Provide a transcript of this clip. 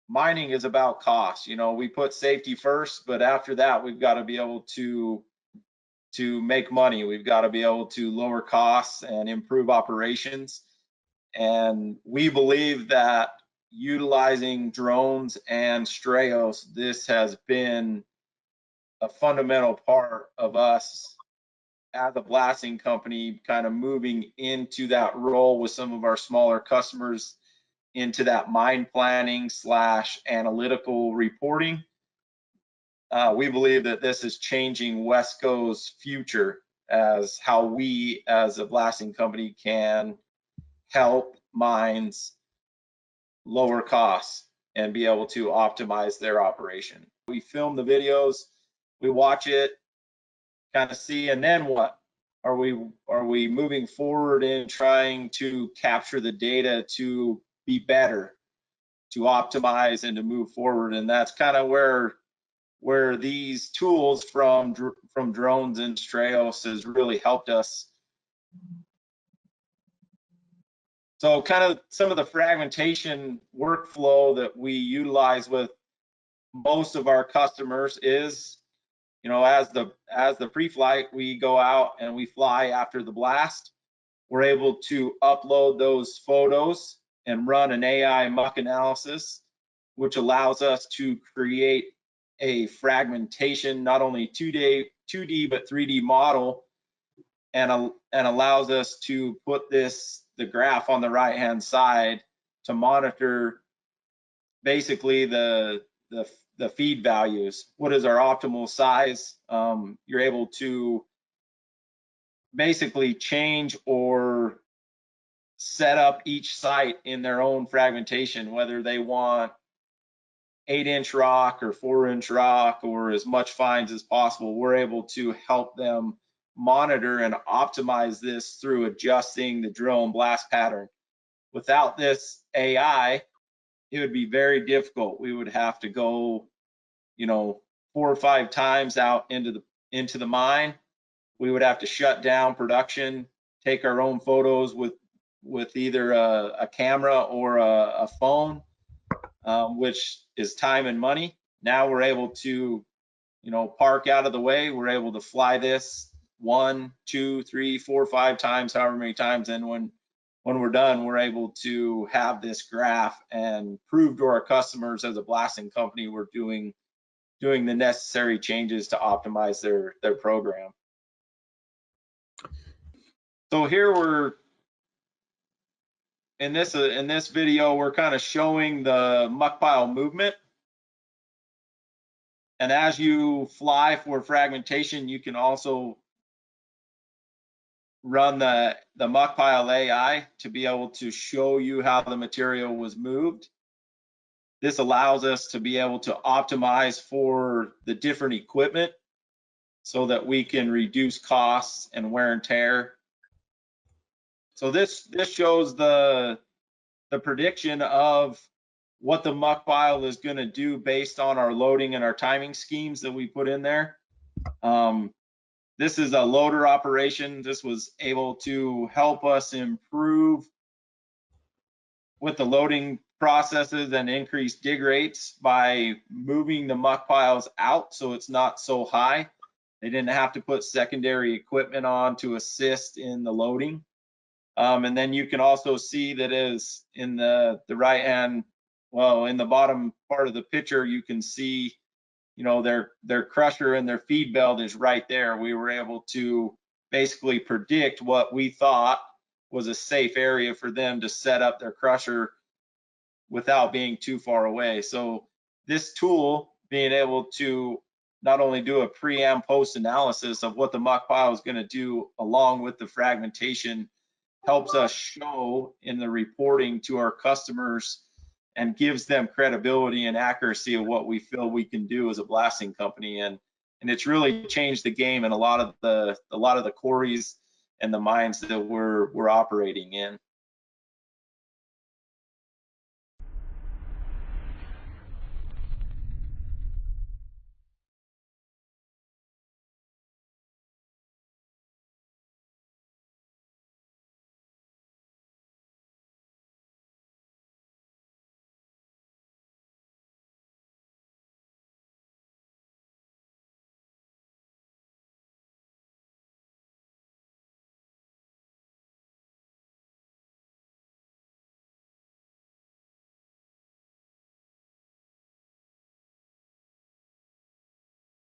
mining is about cost. You know, we put safety first, but after that, we've got to be able to make money. We've got to be able to lower costs and improve operations. And we believe that utilizing drones and Strayos, this has been a fundamental part of us as a blasting company, kind of moving into that role with some of our smaller customers into that mine planning / analytical reporting. We believe that this is changing WESCO's future as how we as a blasting company can help mines lower costs and be able to optimize their operation. We film the videos, we watch it, kind of see, and then what? Are we moving forward in trying to capture the data to be better, to optimize and to move forward? And that's kind of where these tools from drones and Strayos has really helped us. So kind of some of the fragmentation workflow that we utilize with most of our customers is, you know, as the pre-flight, we go out and we fly after the blast. We're able to upload those photos and run an AI muck analysis, which allows us to create a fragmentation, not only 2D but 3D model, and allows us to put the graph on the right hand side to monitor basically the feed values. What is our optimal size? You're able to basically change or set up each site in their own fragmentation, whether they want 8-inch rock or 4-inch rock or as much fines as possible. We're able to help them monitor and optimize this through adjusting the drill and blast pattern. Without this AI, it would be very difficult. We would have to go, you know, 4 or 5 times out into the mine. We would have to shut down production, take our own photos with either a camera or a phone, which is time and money. Now we're able to, you know, park out of the way. We're able to fly this 1, 2, 3, 4, 5 times, however many times, and when we're done, we're able to have this graph and prove to our customers as a blasting company we're doing the necessary changes to optimize their program. So here we're in this video, we're kind of showing the muck pile movement. And as you fly for fragmentation, you can also run the muck pile AI to be able to show you how the material was moved. This allows us to be able to optimize for the different equipment so that we can reduce costs and wear and tear. So this shows the prediction of what the muck pile is going to do based on our loading and our timing schemes that we put in there. This is a loader operation. This was able to help us improve with the loading processes and increase dig rates by moving the muck piles out so it's not so high. They didn't have to put secondary equipment on to assist in the loading. And then you can also see that is in the right hand, well, in the bottom part of the picture, you can see, you know, their crusher and their feed belt is right there. We were able to basically predict what we thought was a safe area for them to set up their crusher without being too far away. So this tool, being able to not only do a pre and post analysis of what the muck pile is going to do along with the fragmentation, helps us show in the reporting to our customers and gives them credibility and accuracy of what we feel we can do as a blasting company. And it's really changed the game in a lot of the quarries and the mines that we're operating in.